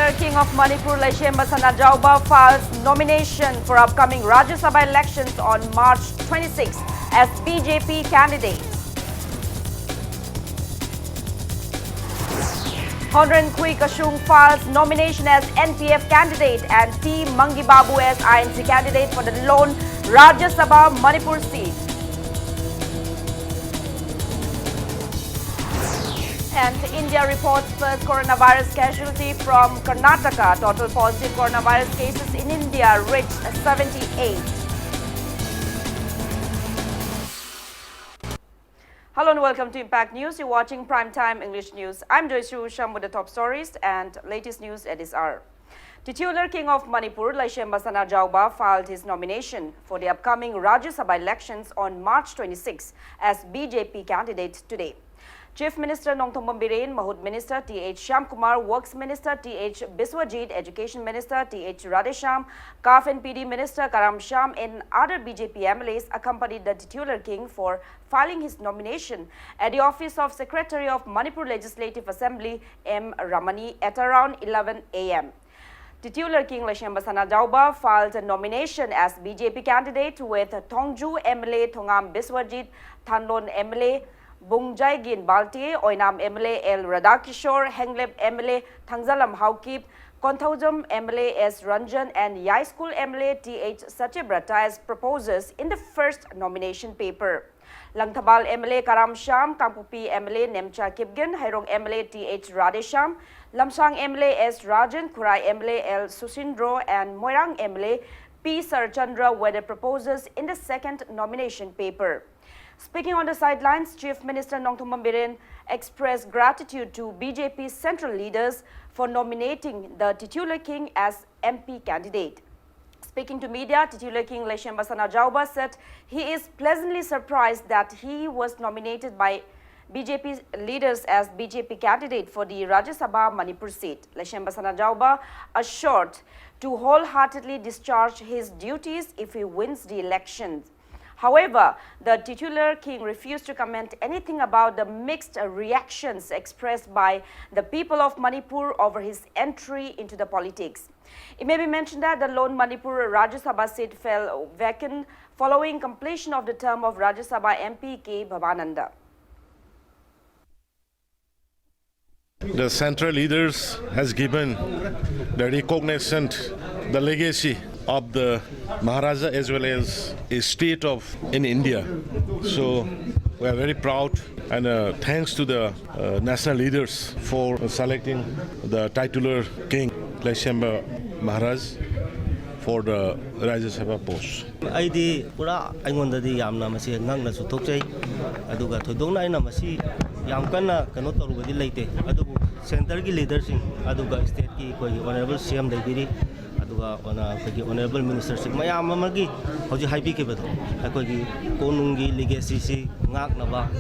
Titular King of Manipur Laishemba Sanajauba files nomination for upcoming Rajya Sabha elections on March 26 as BJP candidate. Honren Kui Kashung files nomination as NPF candidate and T. Mangi Babu as INC candidate for the lone Rajya Sabha Manipur seat. And India reports first coronavirus casualty from Karnataka. Total positive coronavirus cases in India reached 78. Hello and welcome to Impact News. You're watching Primetime English News. I'm Joyce Sham with the top stories and latest news at this hour. Titular King of Manipur, Laishemba Sanajauba, filed his nomination for the upcoming Rajya Sabha elections on March 26 as BJP candidate today. Chief Minister Nongthongpam Biren, Mahut Minister T.H. Shyamkumar, Works Minister T.H. Biswajit, Education Minister T.H. Radhesham, CAF and PD Minister Karam Sham and other BJP MLAs accompanied the titular king for filing his nomination at the office of Secretary of Manipur Legislative Assembly M. Ramani at around 11 a.m. Titular King Laishemba Sanajauba filed a nomination as BJP candidate with Thongju MLA Thongam Biswajit, Thanlon MLA Bungjai Gin Balti, Oinam MLA L. Radakishore, Hengleb MLA Thangzalam Haukip, Konthaujam MLA S. Ranjan and Yai School MLA T.H. Satyabrata as proposers in the first nomination paper. Langthabal MLA Karam Sham, Kampupi MLA Nemcha Kipgen, Hairong MLA T.H. Radhesham, Lamsang MLA S. Rajan, Kurai MLA L. Susindro and Moirang MLA P. Sarchandra were the proposers in the second nomination paper. Speaking on the sidelines, Chief Minister Nongthongpam Biren expressed gratitude to BJP's central leaders for nominating the titular king as MP candidate. Speaking to media, titular king Laishemba Sanajauba said he is pleasantly surprised that he was nominated by BJP leaders as BJP candidate for the Rajya Sabha Manipur seat. Laishemba Sanajauba assured to wholeheartedly discharge his duties if he wins the elections. However, the titular king refused to comment anything about the mixed reactions expressed by the people of Manipur over his entry into the politics. It may be mentioned that the lone Manipur Rajya Sabha seat fell vacant following completion of the term of Rajya Sabha MP K. Bhavananda. The central leaders has given the recognition, the legacy of the Maharaja as well as a state in India. So we are very proud and thanks to the national leaders for selecting the titular king Laishemba Maharaj for the Rajya Sabha post. Aidi pura aingondadi yamna masi ngangna su thokjai aduga thodongna aina masi yam kanna kano torubadi leite adubu center ki leader sing aduga state ki koi honorable CM leibiri aduga ona koi honorable minister sing mayam amagi hoji haibi ke bedo akoi ki konungi legacy si ngakna ba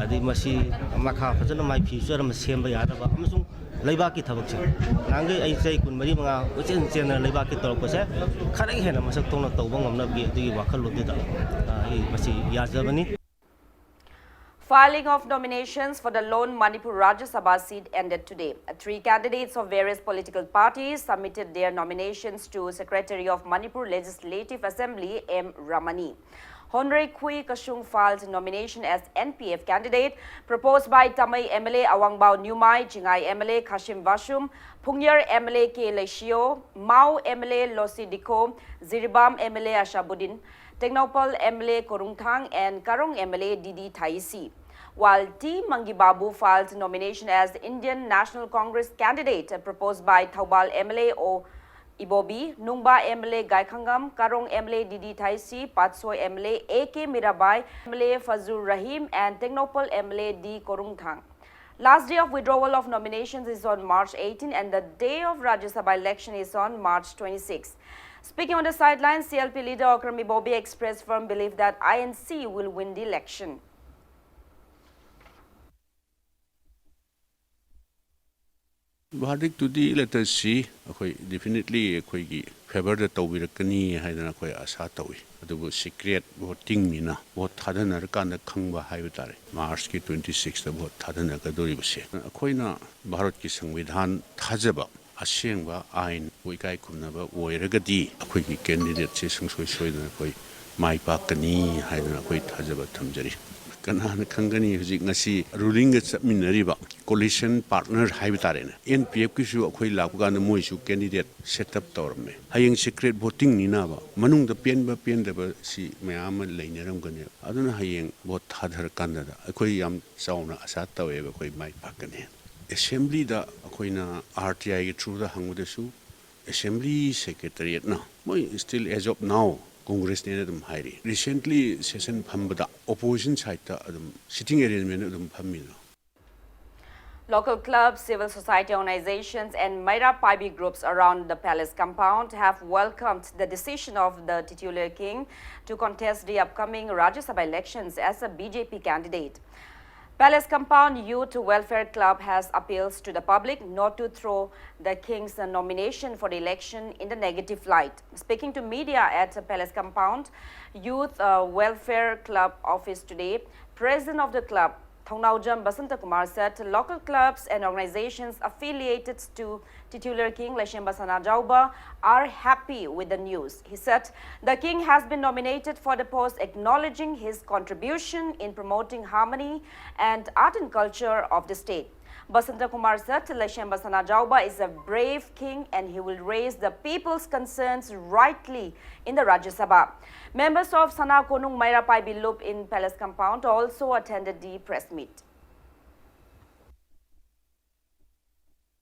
adi masi makha phajana mai future ma semba yadaba amasung Laibaki Tabak. Nangi, I say, Kunmarima, which is general Laibaki Torpose, Karing Hena Masatona Tobong of Nabi, the Wakaludita, Yazabani. Filing of nominations for the lone Manipur Rajya Sabha seat ended today. Three candidates of various political parties submitted their nominations to Secretary of Manipur Legislative Assembly M. Ramani. Honren Kui Kashung filed nomination as NPF candidate, proposed by Tamai MLA Awangbao Nyumai, Jingai MLA Kashim Vashum, Pungyar MLA K. Leishio, Mao MLA Losi Diko, Ziribam MLA Ashabudin, Teknopal MLA Korungthang, and Karong MLA Didi Thaisi. While T. Mangi Babu filed nomination as Indian National Congress candidate, proposed by Thaubal MLA O. Ibobi, Nungba MLA Gaikhangam, Karong MLA Didi Thaisi, Patsoy MLA A.K. Mirabai, MLA Fazul Rahim, and Teknopal MLA D. Korungthang. Last day of withdrawal of nominations is on March 18 and the day of Rajya Sabha election is on March 26. Speaking on the sidelines, CLP leader Okram Ibobi expressed firm belief that INC will win the election. Verdict to the let us see, definitely a favor the Tawirkani had an acquire Asatawi. The secret voting Nina, what Tadanarkan the Kangba Haivitari, March 26th, about Tadanakadori was here. Akoina Barotki Sangwidhan Tajaba, ꯑꯁꯦꯡꯕ ꯑꯥꯏꯟ ꯏꯀꯥꯏ ꯈꯨꯝꯅꯕ ꯑꯣꯏꯔꯒꯗꯤ ꯑꯩꯈꯣꯏꯒꯤ ꯀꯦꯟꯗꯤꯗꯦꯠꯁꯦ ꯁꯨꯡꯁꯣꯏ ꯁꯣꯏꯗꯅ ꯑꯩꯈꯣꯏ ꯃꯥꯏ ꯄꯥꯛꯀꯅꯤ ꯍꯥꯏꯗꯅ ꯑꯩꯈꯣꯏ ꯊꯥꯖꯕ ꯊꯝꯖꯔꯤ ꯀꯅꯥꯅ ꯈꯪꯒꯅꯤ ꯍꯧꯖꯤꯛ ꯉꯁꯤ ꯔꯨꯂꯤꯡꯒ ꯆꯠꯃꯤꯟꯅꯔꯤꯕ ꯀꯣꯂꯤꯁꯟ ꯄꯥꯔꯠꯅꯔ ꯍꯥꯏꯕ ꯇꯥꯔꯦꯅꯦ NPF-ꯀꯤꯁꯨ ꯑꯩꯈꯣꯏ ꯂꯥꯛꯄ ꯀꯥꯟꯗ ꯃꯣꯏꯁꯨ ꯀꯦꯟꯗꯤꯗꯦꯠ ꯁꯦꯠ ꯑꯞ ꯇꯧꯔꯝꯃꯦ ꯍꯌꯦꯡ ꯁꯤꯀ꯭ꯔꯦꯠ ꯚꯣꯇꯤꯡꯅꯤꯅꯕ ꯃꯅꯨꯡꯗ ꯄꯦꯟꯕ ꯄꯦꯟꯗꯕ ꯁꯤ ꯃꯌꯥꯝ ꯑꯃ ꯂꯩꯅꯔꯝꯒꯅꯦꯕ ꯑꯗꯨꯅ ꯍꯌꯦꯡ ꯚꯣꯠ ꯊꯥꯗꯔꯀꯥꯟꯗ ꯑꯩꯈꯣꯏ ꯌꯥꯝ ꯆꯥꯎꯅ ꯑꯁꯥ ꯇꯧꯋꯦꯕ ꯑꯩꯈꯣꯏ ꯃꯥꯏ ꯄꯥꯛꯀꯅꯤ ꯑꯦꯁꯦꯝꯕ꯭ꯂꯤꯗ ꯑꯩꯈꯣꯏꯅ RTIꯒꯤ ꯊ꯭ꯔꯨꯗ ꯍꯪꯕꯗꯁꯨ ꯑꯦꯁꯦꯝꯕ꯭ꯂꯤ ꯁꯦꯀ꯭ꯔꯦꯇꯔꯤꯌꯦꯠꯅ ꯃꯣꯏ ꯁ꯭ꯇꯤꯜ ꯑꯦज ꯑꯣꯐ ꯅꯥꯎ Congressꯅꯦꯅ ꯑꯗꯨꯝ ꯍꯥꯏꯔꯤ ꯔꯤꯁꯦꯟꯠꯂꯤ ꯁꯦꯁꯟ ꯐꯝꯕꯗ ꯑꯣꯄꯣꯖꯤꯁꯟ ꯁꯥꯏꯗꯇ ꯑꯗꯨꯝ ꯁꯤꯇꯤꯡ ꯑꯦꯔꯦꯟꯖꯃꯦꯟ ꯑꯗꯨꯝ ꯐꯝꯃꯤꯅ Local clubs, civil society organizations and Maira Paibi groups around the palace compound have welcomed the decision of the titular king to contest the upcoming Rajya Sabha elections as a BJP candidate. Palace Compound Youth Welfare Club has appeals to the public not to throw the king's nomination for the election in the negative light. Speaking to media at Palace Compound Youth Welfare Club office today, President of the club, Thongnaujam Basanta Kumar said local clubs and organizations affiliated to titular King Laishemba Sanajauba are happy with the news. He said the king has been nominated for the post, acknowledging his contribution in promoting harmony and art and culture of the state. Basanta Kumar said Laishemba Sanajauba is a brave king and he will raise the people's concerns rightly in the Rajya Sabha. Members of Sana Konung Maira Paibi Loop in Palace Compound also attended the press meet.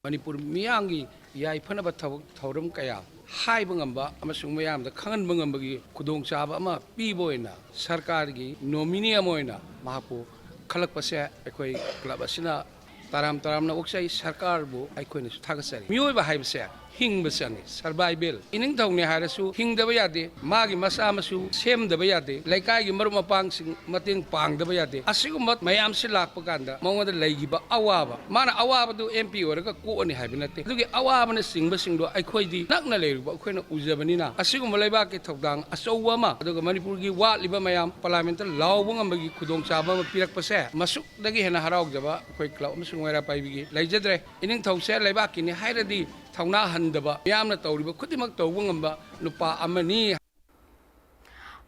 Manipur miyangi yai phanaba thauram kaya haiba ngamba amasung mayam da khangan bangambagi kudong chaba ama piboina sarkar gi nominee amoina mahapu khalakpase ekoi club asina taram na oksai sarkar bu aikoina thagasari miyoiba haibase hingba changi survival ining thongni harasu hingdaba yade magi masa masu semdaba yade laikai gi maru mapang sing mateng pangdaba yade asigumba mayam si lakpa kanda mawada laigiba awaba mana awaba du MP oraga ko ani haibinate dugi awaba na singba singdo aikoi di nakna leiruba akoina ujabani na asigumba laiba ke thokdang asowa ma aduga Manipur gi watliba mayam parliament lawbung ambagi khudong chaba ma pirakpase masuk dagi hena haraujaba akoi club amasung Maira Paibi gi laijadre ining thongse laiba kini hairadi Thongna handaba yamna tawriba khudimak tawbu ngamba nupa amani.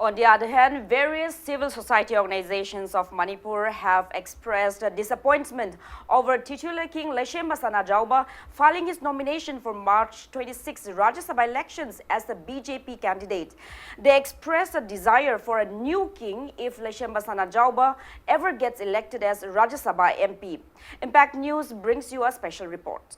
On the other hand, various civil society organizations of Manipur have expressed disappointment over titular King Laishemba Sanajauba filing his nomination for March 26 Rajya Sabha elections as the BJP candidate. They expressed a desire for a new king if Laishemba Sanajauba ever gets elected as Rajya Sabha MP. Impact News brings you a special report.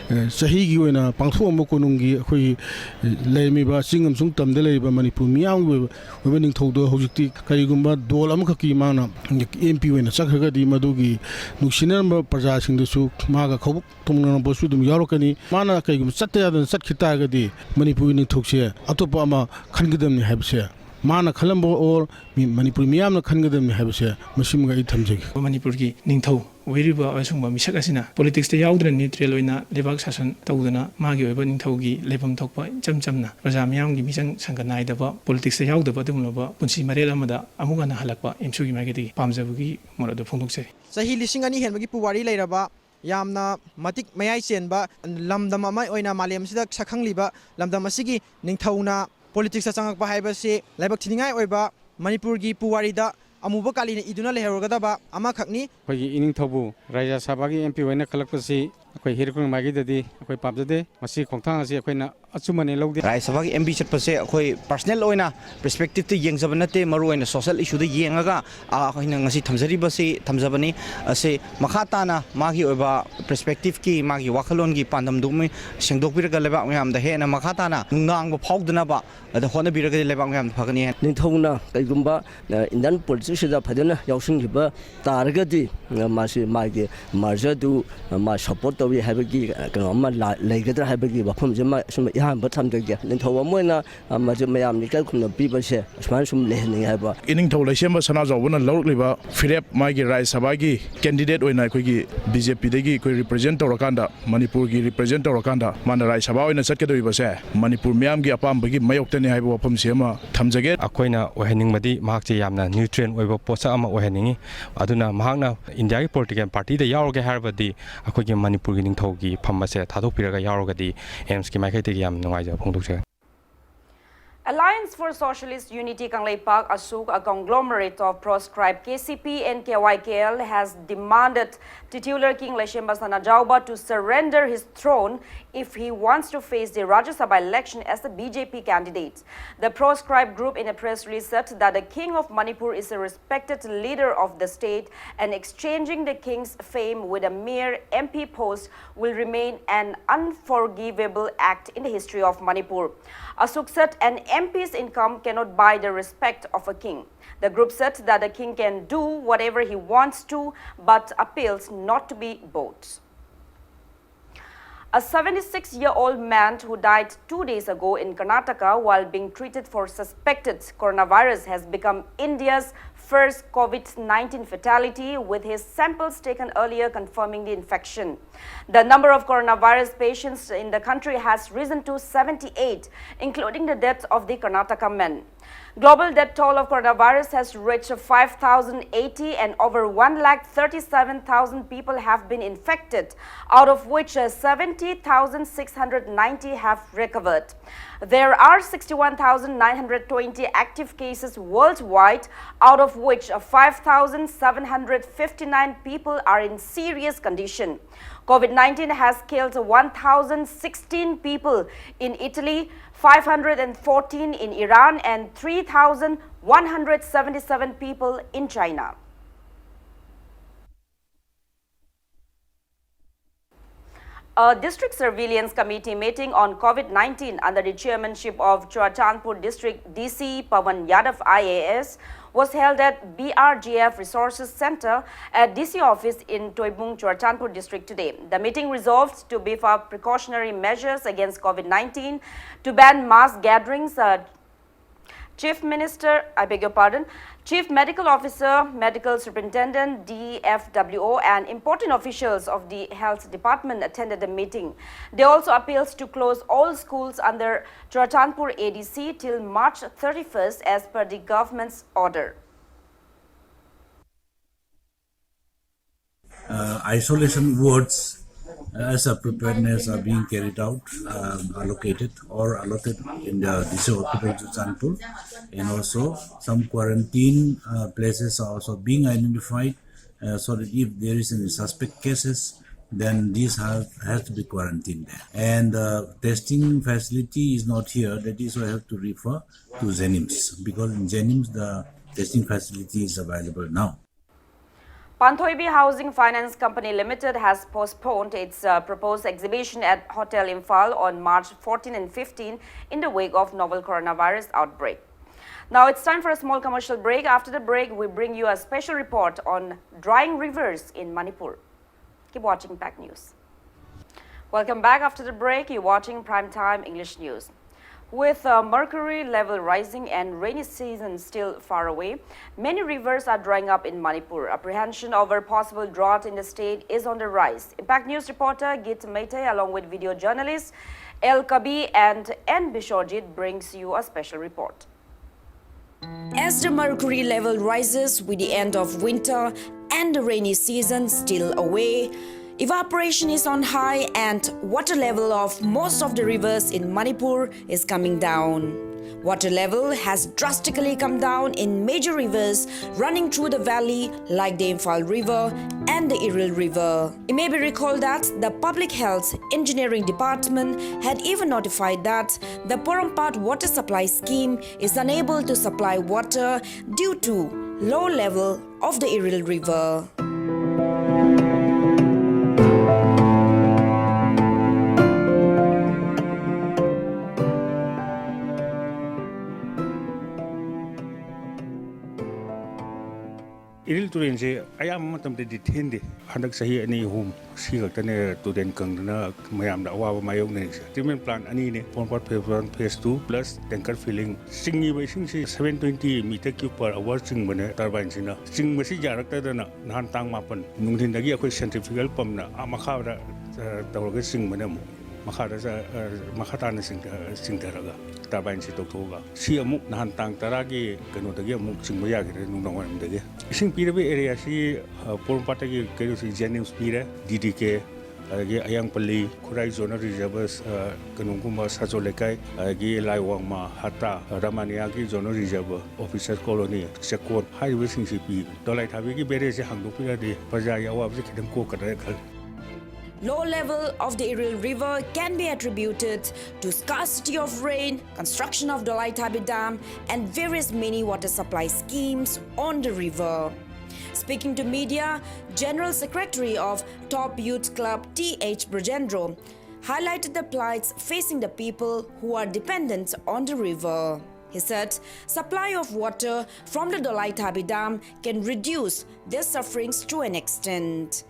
Sahigi wena pangthu ambo konungi khoi leimiba singam sung tamde leiba Manipur miyang we ning thogdo hojikti kaigumba dol am khaki mana MP wena sakhaga di madugi nuksinamba praja singdasu maga khobuk tumna bosu dum yarokani mana kaigum satte yadan satkhita ga di Manipur ning thogse atopa ama khangidam ni habse mana khalambo or Manipur miyam na khangidam ni habse masim ga I thamjegi Manipur gi ningthau Wiriba Asungba Misakasina, politics the Yaudra Nitrelina, Levak Sasson, Taudana, Magi, Nintogi, Levam Tokpa, Jamjamna, Rajamiam, Gimishan, Sanganai, politics the Yauda Badumova, Punsi Marela Mada, Amugana Halakpa, Imsugi Magadi, Pamzabugi, Mora de Pungse. Sahi Lishingani Henbagi Puwari Leraba, Yamna, Matik Mayai Senba, and Lamdama Oina Maliam Sidak Sakang Liba, Lamdamasigi, Ningtauna, politics Sang Bahibasi, Lebak Tiningai Oiba, Manipurgi Puwarida. Amuba kali iduna leherogada ama khakni khoi ining thobu Rajya Sabha gi MP wena khalakpasi khoi hirkung magi dadi khoi papjade masi khongthang asi khoina achumane lawdi Rajya Sabha gi MP chatpase khoi personal oina perspective te yengjabanate maru oina social issue de yengaga khoina ngasi thamjari basi thamjabani ase makhatana magi oiba perspective ki magi wakhalon gi pandam dumi sengdokbiraga leba ngam da hena makhatana ngang ba phawdana ba da hona biraga leba ngam phagani ningthona kaigumba Indian politics da phadena yausinghiba taragadi masi magi marjadu ma support tawi habagi kanama laigadra habagi wafam jema sum ꯑꯍꯥꯟꯕ ꯊꯝꯖꯒꯦ ꯅꯤꯡꯊꯧ ꯑꯃ ꯑꯣꯏꯅ ꯃꯌꯥꯝꯅ ꯏꯀꯥꯏ ꯈꯨꯝꯅꯕ ꯄꯤꯕꯁꯦ ꯑꯁꯨꯃꯥꯏꯅ ꯁꯨꯝ ꯂꯩꯍꯟꯅꯤꯡꯉꯦ ꯍꯥꯏꯕ ꯏꯅꯤꯡꯊꯧ ꯂꯩꯁꯦꯝꯕ ꯁꯅꯥꯖꯥꯎꯕꯅ ꯂꯧꯔꯛꯂꯤꯕ ꯐꯤꯔꯦꯞ ꯃꯥꯒꯤ ꯔꯥꯖ꯭ꯌ ꯁꯚꯥꯒꯤ ꯀꯦꯟꯗꯤꯗꯦꯠ ꯑꯣꯏꯅ ꯑꯩꯈꯣꯏꯒꯤ ꯕꯤꯖꯦꯄꯤꯗꯒꯤ ꯑꯩꯈꯣꯏ ꯔꯤꯄ꯭ꯔꯖꯦꯟ ꯇꯧꯔꯀꯥꯟꯗ ꯃꯅꯤꯄꯨꯔꯒꯤ ꯔꯤꯄ꯭ꯔꯖꯦꯟ ꯇꯧꯔꯀꯥꯟꯗ ꯃꯥꯅ ꯔꯥꯖ꯭ꯌ ꯁꯚꯥ ꯑꯣꯏꯅ ꯆꯠꯀꯗꯧꯔꯤꯕꯁꯦ ꯃꯅꯤꯄꯨꯔ ꯃꯤꯌꯥꯝꯒꯤ ꯑꯄꯥꯝꯕꯒꯤ ꯃꯥꯌꯣꯛꯇꯅꯤ ꯍꯥꯏꯕ ꯋꯥꯐꯝꯁꯤ ꯑꯃ ꯊꯝꯖꯒꯦ ꯑꯩꯈꯣꯏꯅ ꯑꯣꯏꯍꯟꯅꯤꯡꯕꯗꯤ ꯃꯍꯥꯛꯁꯦ ꯌꯥꯝꯅ ꯅ꯭ꯌꯨꯇ꯭ꯔꯦꯟ ꯑꯣꯏꯕ ꯄꯣꯠꯁꯛ ꯑꯃ ꯑꯣꯏꯍꯟꯅꯤꯡꯉꯤ ꯑꯗꯨꯅ ꯃꯍꯥꯛꯅ ꯏꯟꯗꯤꯌꯥꯒꯤ ꯄꯣꯂꯤꯇꯤꯀꯦꯜ ꯄꯥꯔꯇꯤꯗ ꯌꯥꯎꯔꯒꯦ ꯍꯥꯏꯔꯕꯗꯤ ꯑꯩꯈꯣꯏꯒꯤ ꯃꯅꯤꯄꯨꯔꯒꯤ ꯅꯤꯡꯊꯧꯒꯤ ꯐꯝ ꯑꯁꯦ ꯊꯥꯗꯣꯛꯄꯤꯔꯒ ꯌꯥꯎꯔꯒꯗꯤ ꯑꯦꯝꯁꯀꯤ ꯃꯥꯏꯀꯩꯗꯒꯤ ꯌꯥꯝ ꯅꯨꯡꯉꯥꯏꯖꯕ ꯐꯣꯡꯗꯣꯛꯆꯒꯅꯤ Alliance for Socialist Unity Kangleipak Asuk, a conglomerate of proscribed KCP and KYKL, has demanded titular King Leshemba Sanajauba to surrender his throne if he wants to face the Rajya Sabha election as a BJP candidate. The proscribed group in a press release said that the King of Manipur is a respected leader of the state and exchanging the king's fame with a mere MP post will remain an unforgivable act in the history of Manipur. Asuk said an MP's income cannot buy the respect of a king. The group said that the king can do whatever he wants to, but appeals not to be bought. A 76-year-old man who died 2 days ago in Karnataka while being treated for suspected coronavirus has become India's first COVID-19 fatality, with his samples taken earlier confirming the infection. The number of coronavirus patients in the country has risen to 78, including the death of the Karnataka man. Global death toll of coronavirus has reached 5,080 and over 137,000 people have been infected, out of which 70,690 have recovered. There are 61,920 active cases worldwide, out of which 5,759 people are in serious condition. COVID-19 has killed 1,016 people in Italy, 514 in Iran, and 3,177 people in China. A district surveillance committee meeting on COVID-19 under the chairmanship of Churachandpur District DC Pawan Yadav IAS was held at BRGF Resources Center at DC office in Toibung, Churachandpur District today. The meeting resolved to beef up precautionary measures against COVID-19, to ban mass gatherings. Chief Medical Officer, Medical Superintendent, DFWO, and important officials of the Health Department attended the meeting. They also appealed to close all schools under Churachandpur ADC till March 31st as per the government's order. Isolation wards as a preparedness are being carried out, allocated or allotted in the DC hospital Churachandpur, and also some quarantine places are also being identified, so that if there is any suspect cases, then these have to be quarantined there. And testing facility is not here, that is why I have to refer to Zenims, because in Zenims the testing facility is available now. Panthoibi Housing Finance Company Limited has postponed its proposed exhibition at Hotel Imphal on March 14 and 15 in the wake of novel coronavirus outbreak. Now it's time for a small commercial break. After the break, we bring you a special report on drying rivers in Manipur. Keep watching Impact News. Welcome back after the break. You're watching Primetime English News. With mercury level rising and rainy season still far away, many rivers are drying up in Manipur. Apprehension over possible drought in the state is on the rise. Impact News reporter Git Meitei along with video journalists El Kabi and N. Bishorjit brings you a special report. As the mercury level rises with the end of winter and the rainy season still away, evaporation is on high and water level of most of the rivers in Manipur is coming down. Water level has drastically come down in major rivers running through the valley like the Imphal River and the Iril River. It may be recalled that the Public Health Engineering Department had even notified that the Porampat water supply scheme is unable to supply water due to low level of the Iril River. Iril Tourane से अयाम मतम दे दिथेन दे हनक सही अनि home सी खतने Tourane Kangana मयाम दा अवाब मायोग ने treatment plan अनि ने पोनपट फेज 2 प्लस टैंकर फिलिंग सिंगी वेसिंग से 720 मीटर क्यूब पर आवर सिंग बने टरबाइन सिना सिंग मसी जारक्तदना नहान तांग मापन नुंगदिनदगी अखोय सेंट्रिफ्यूगल पंपना मखादा तौरगे सिंग बने मखातान सिंगरगा टरबाइन से तौथोगा सी अमुक नहान तांग तरागी कनोदगी अमुक सिंग यागिरे नुंगवानदगे इसिंग पीरबे एरिया सी पोरपाटगी केरोसी जेनिम्स पीरे डीडीके अगे अयांगपल्ली खुराई जोनल रिजर्वस कनुंगुमा साजो लेकाई अगे लाइवांगमा हता रामानिया की जोनल रिजर्व ऑफिसर कॉलोनी सेकोन हाईवे सिंसी पी दोलाई थाबी की बेरे से हांगदोपिरादे प्रजा यावाब से खिदम को कदरे खल Low level of the Iril River can be attributed to scarcity of rain, construction of Dolai Thabi Dam, and various mini water supply schemes on the river. Speaking to media, General Secretary of Top Youth Club T.H. Brajendro highlighted the plights facing the people who are dependent on the river. He said supply of water from the Dolai Thabi Dam can reduce their sufferings to an extent.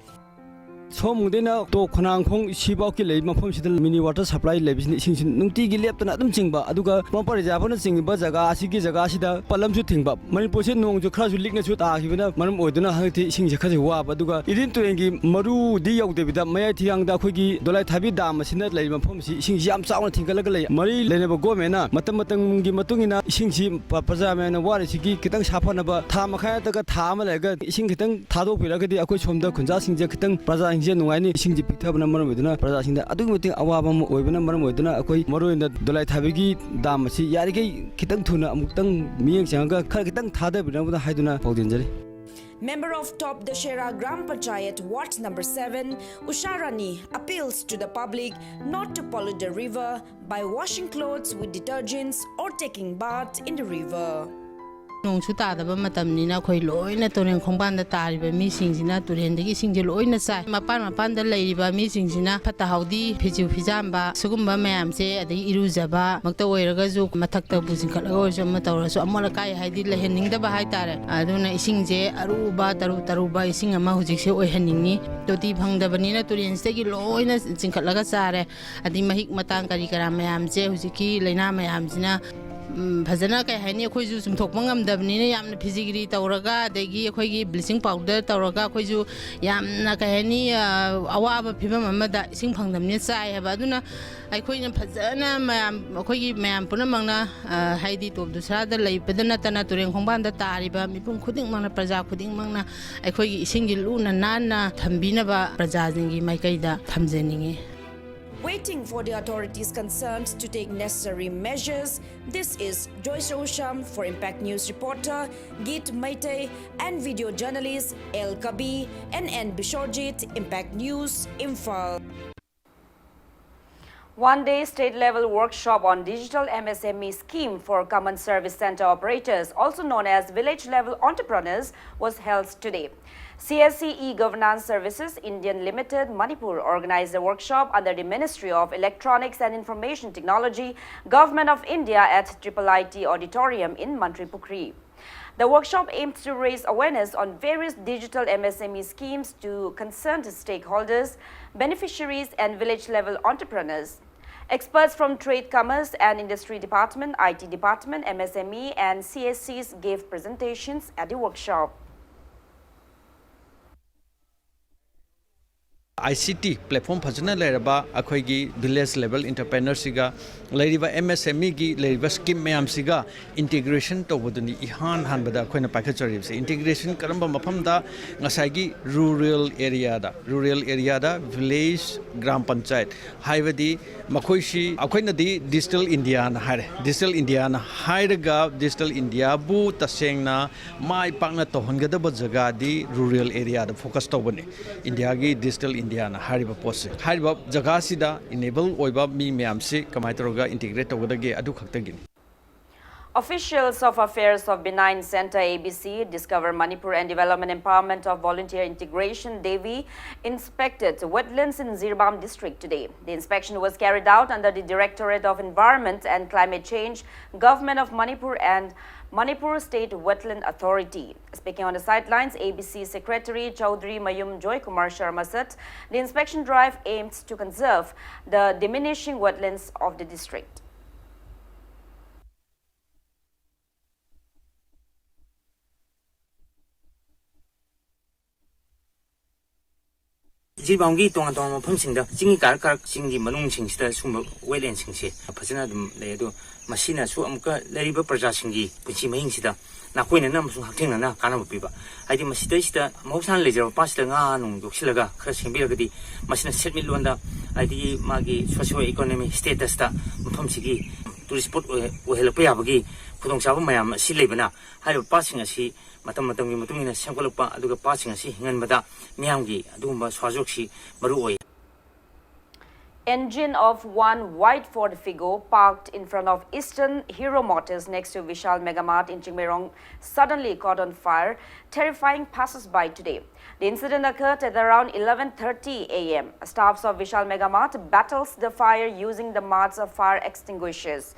Somudena to Konangkong Shibaki lay Mapom mini water supply labs Nunti left and Adam Singba, Aduga, Pompa Japan sing Bazaga, Siki Zagasida, Palam to Tingba, Maniposin Nong to crash with ligness with Ahivana, Manam Odena Hati sing Jakaziwa, Baduga, it didn't to Engi, Maru, Dio, David, Mayati Yang Dakugi, Dolai Tabi Dam, Sinet Lay Mapom, sing Jam Sound Tinkalagale, Marie Leneva Gomena, Matamatung Matungina, Sing Papazaman, Warisi, Kitang Shapanaba, Tamakaya, Tamalega, Singitang, Tado Pilagadi, Akuch from the Kunzasing Jakatang, Praza. Nungani sing jipik thab na maram weduna praja sing da adu muting awabam oibana maram weduna akoi maru in da dolai thabigi dam si yari ge kitang thuna amutang miyang changa khar kitang thada bina buda haiduna paudinjari. Member of Top Dashera Gram Panchayat Ward number 7, Usharani appeals to the public not to pollute the river by washing clothes with detergents or taking bath in the river. Nong suta da ba matam ni na khoi loi na toren khongban da tari ba mi sing sina turen de sing je loi na sai mapan da lai ba mi sing sina phata haudi phiju phijam ba sugumba mayam se adai iruja ba makta oiraga ju mathak ta bujing khala go so ma tawra so amala kai haidi la hening da ba hai tare aduna ising je aru ba taru ba ising ama hujik se oi haningi toti phang da bani na turen se gi loi na jing khala ga sare adi mahik matang kari kara mayam je hujiki leina mayam sina Fazana kai haini khoi ju sum thok mangam dabni ne yamna physically tawraga degi khoi gi bleaching powder tawraga khoi ju yamna kai haini awaba phibam amada sing phangdam ne sai haba aduna ai khoi na fazana mayam khoi gi mayam puna mangna haidi top dusra da lai padana tana tureng khongban da tariba mipum khuding mangna praja khuding mangna ai khoi gi ising gi luna nanna thambina ba praja jingi mai kai da thamjeningi. Waiting for the authorities concerned to take necessary measures, this is Joyce Osham for Impact News reporter Git Maite and video journalist El Kabi and N. Bishorjit, Impact News, Imphal. One-day state-level workshop on digital MSME scheme for Common Service Center operators, also known as village-level entrepreneurs, was held today. CSC E-Governance Services Indian Limited, Manipur organized a workshop under the Ministry of Electronics and Information Technology, Government of India at IIIT Auditorium in Mantripukri. The workshop aims to raise awareness on various digital MSME schemes to concerned stakeholders, beneficiaries and village-level entrepreneurs. Experts from Trade, Commerce and Industry Department, IT Department, MSME and CSCs gave presentations at the workshop. ICT platform fazana leraba akhoi gi village level entrepreneurs siga leriba MSME gi leriba scheme mayam siga integration toboduni ihan hanbada akhoi paikachari se integration karamba mafam da ngasai gi rural area da village gram panchayat haibadi makhoi si akhoi na di digital india na haire ga digital india bu tasengna mai pakna tohongada ba jaga di rural area da focus tobani india gi digital India na hariba posse hariba jaga sida enable oiba mi myam se kamai toroga integrate togada ge adu khakta gini. Officials of Affairs of Benign Center ABC, Discover Manipur and Development Empowerment of Volunteer Integration Devi inspected wetlands in Zirbam district today. The inspection was carried out under the Directorate of Environment and Climate Change, Government of Manipur and Manipur State Wetland Authority. Speaking on the sidelines, ABC Secretary Chaudhry Mayum Joy Kumar Sharma said the inspection drive aims to conserve the diminishing wetlands of the district. Zirbamgi tonga mafamsingda jingi karak singi manungsingda sumba wetlandsingse phajana dum ledo masina su amka leriba prajasingi punchi mahingsida nakoina namsu hakthengna na kana piba haidi masida sida mausan lejero pasida nga nung doksilaga khara sembiragadi masina setmil londa haidi magi socio economic status ta mafamsigi tourist spot ohelpa yabagi khudongchaba mayam si lebana hayo pasing asi matam matamgi matungina sangkolpa aduga pasing asi hinganbada miyamgi adugumba swajoksi maru oy. Engine of one white Ford Figo parked in front of Eastern Hero Motors next to Vishal Megamart in Chingmerong suddenly caught on fire, terrifying passers-by today. The incident occurred at around 11:30 a.m. Staffs of Vishal Megamart battles the fire using the mart's fire extinguishers.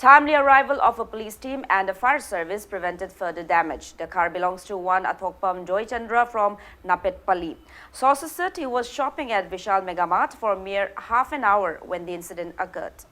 Timely arrival of a police team and a fire service prevented further damage. The car belongs to one Athokpam Joy Chandra from Napetpalli. Sources said he was shopping at Vishal Megamart for a mere half an hour when the incident occurred.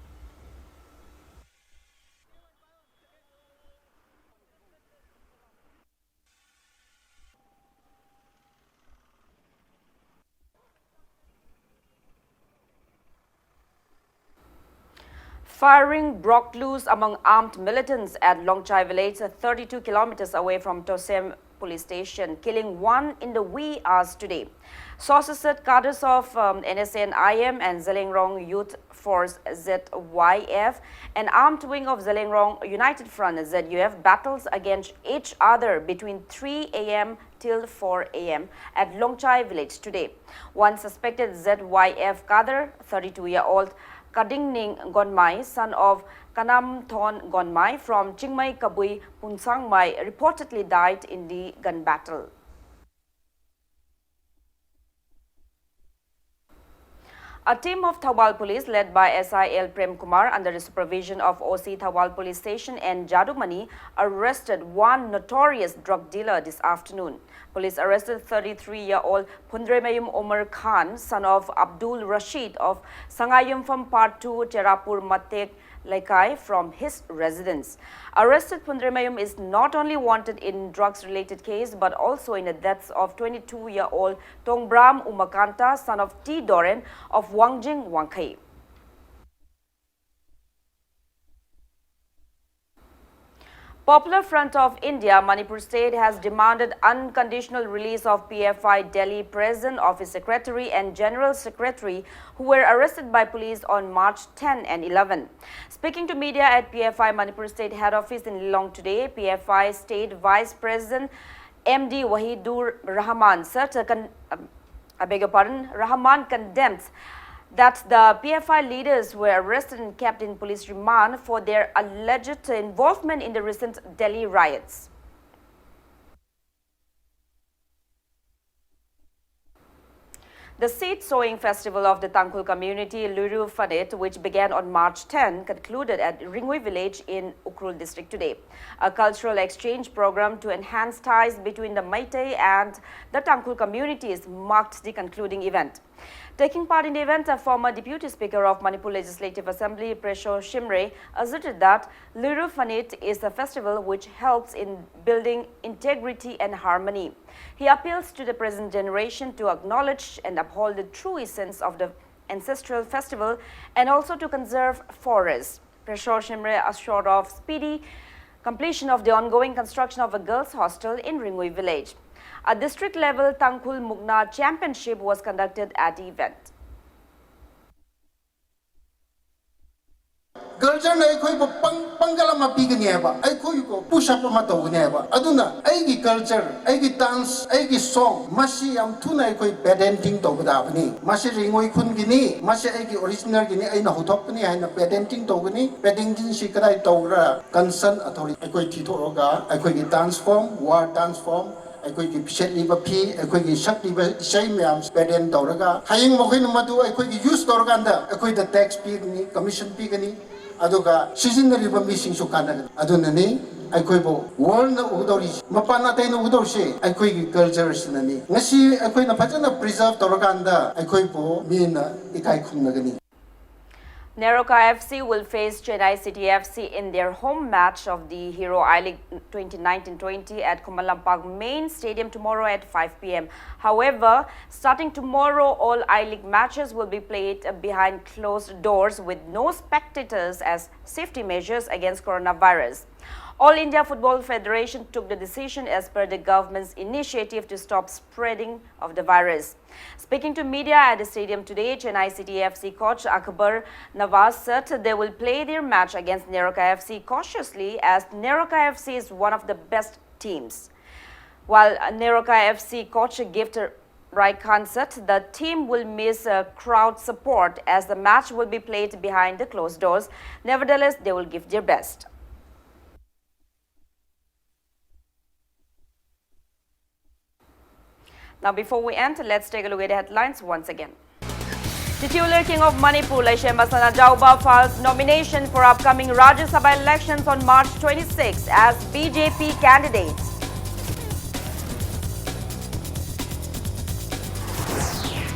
Firing broke loose among armed militants at Longchai village, 32 kilometers away from Tosem police station, killing one in the wee hours today. Sources said cadres of NSN-IM and Zelengrong Youth Force ZYF, an armed wing of Zelengrong United Front ZUF, battles against each other between 3 a.m. till 4 a.m. at Longchai village today. One suspected ZYF cadre, 32-year-old Kadingning Gonmai, son of Kanam Thon Gonmai from Chingmai Kabui Punsangmai, reportedly died in the gun battle. A team of Thawal police led by SIL Prem Kumar under the supervision of OC Thawal police station and Jadumani arrested one notorious drug dealer this afternoon. Police arrested 33-year-old Pundremayum Omar Khan, son of Abdul Rashid of Sangayumpham Part 2 Cherapur Matek Laikai, from his residence. Arrested Pundremayum is not only wanted in drugs-related case but also in the deaths of 22-year-old Tongbram Umakanta, son of T. Doren of Wangjing Wangkai. Popular Front of India, Manipur State has demanded unconditional release of PFI Delhi Prison Office Secretary and General Secretary who were arrested by police on March 10 and 11. Speaking to media at PFI Manipur State Head Office in Lilong today, PFI State Vice President MD Wahidur Rahman Rahman condemns that the PFI leaders were arrested and kept in police remand for their alleged involvement in the recent Delhi riots. The seed sowing festival of the Tangkhul community, Luru Fanit, which began on March 10, concluded at Ringui village in Ukrul district today. A cultural exchange program to enhance ties between the Meitei and the Tangkhul communities marked the concluding event. Taking part in the event, a former Deputy Speaker of Manipur Legislative Assembly, Presho Shimre, asserted that Luru Fanit is a festival which helps in building integrity and harmony. He appeals to the present generation to acknowledge and uphold the true essence of the ancestral festival and also to conserve forests. Presho Shimre assured of speedy completion of the ongoing construction of a girls' hostel in Ringui village. A district-level Tangkhul Mugna Championship was conducted at the event. culture na ai khoi pangala ma pi gani ba ai khoi ko push up ma to gani ba aduna ai gi culture ai gi dance ai gi song masi am thuna ai khoi patenting to da bani masi ringoi khun gini masi ai gi original gini ai na hothop ni hai na patenting to gani patenting si kadai to ra concern authority ai khoi thi tho ga ai khoi gi dance form war dance form ꯑꯩꯈꯣꯏꯒꯤ ꯐꯤꯁꯦꯠ ꯂꯤꯕ ꯐꯤ ꯑꯩꯈꯣꯏꯒꯤ ꯁꯛꯂꯤꯕ ꯏꯁꯩ ꯃꯌꯥꯝ ꯄꯦꯔꯦꯟ ꯇꯧꯔꯒ ꯍꯌꯦꯡ ꯃꯈꯣꯏꯅ ꯃꯗꯨ ꯑꯩꯈꯣꯏꯒꯤ ꯌꯨꯁ ꯇꯧꯔꯀꯥꯟꯗ ꯑꯩꯈꯣꯏꯗ ꯇꯦꯛꯁ ꯄꯤꯒꯅꯤ ꯀꯃꯤꯁꯟ ꯄꯤꯒꯅꯤ ꯑꯗꯨꯒ ꯁꯤꯖꯤꯟꯅꯔꯤꯕ ꯃꯤꯁꯤꯡꯁꯨ ꯀꯥꯟꯅꯒꯅꯤ ꯑꯗꯨꯅꯅꯤ ꯑꯩꯈꯣꯏꯕꯨ ꯋꯥꯔꯜꯗ ꯎꯒꯗꯧꯔꯤꯁꯤ ꯃꯄꯥꯟ ꯑꯇꯩꯅ ꯎꯒꯗꯧꯔꯤꯁꯤ ꯑꯩꯈꯣꯏꯒꯤ ꯀꯜꯆꯔꯁꯤꯅꯅꯤ ꯉꯁꯤ ꯑꯩꯈꯣꯏꯅ ꯐꯖꯅ ꯄ꯭ꯔꯤꯖꯥꯔቭ ꯇꯧꯔꯀꯥꯟꯗ ꯑꯩꯈꯣꯏꯕꯨ ꯃꯤꯅ ꯏꯀꯥꯏ ꯈꯨꯝꯅꯒꯅꯤ. Neroka FC will face Chennai City FC in their home match of the Hero I-League 2019-20 at Kumalampak Main Stadium tomorrow at 5 p.m. However, starting tomorrow, all I-League matches will be played behind closed doors with no spectators as safety measures against coronavirus. All India Football Federation took the decision as per the government's initiative to stop spreading of the virus. Speaking to media at the stadium today, Chennai City FC coach Akbar Nawaz said they will play their match against Neroka FC cautiously as Neroka FC is one of the best teams. While Neroka FC coach Gift Raikhan said the team will miss crowd support as the match will be played behind the closed doors. Nevertheless, they will give their best. Now, before we end, let's take a look at the headlines once again. Titular King of Manipur, Laishema Jauba files nomination for upcoming Rajya Sabha elections on March 26 as BJP candidate.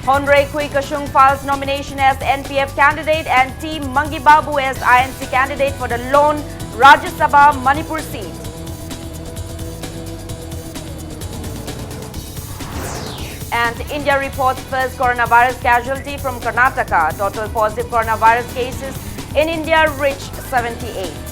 Honre Kui Kashung files nomination as NPF candidate and T. Mangi Babu as INC candidate for the lone Rajya Sabha Manipur seat. And India reports first coronavirus casualty from Karnataka. Total positive coronavirus cases in India reached 78.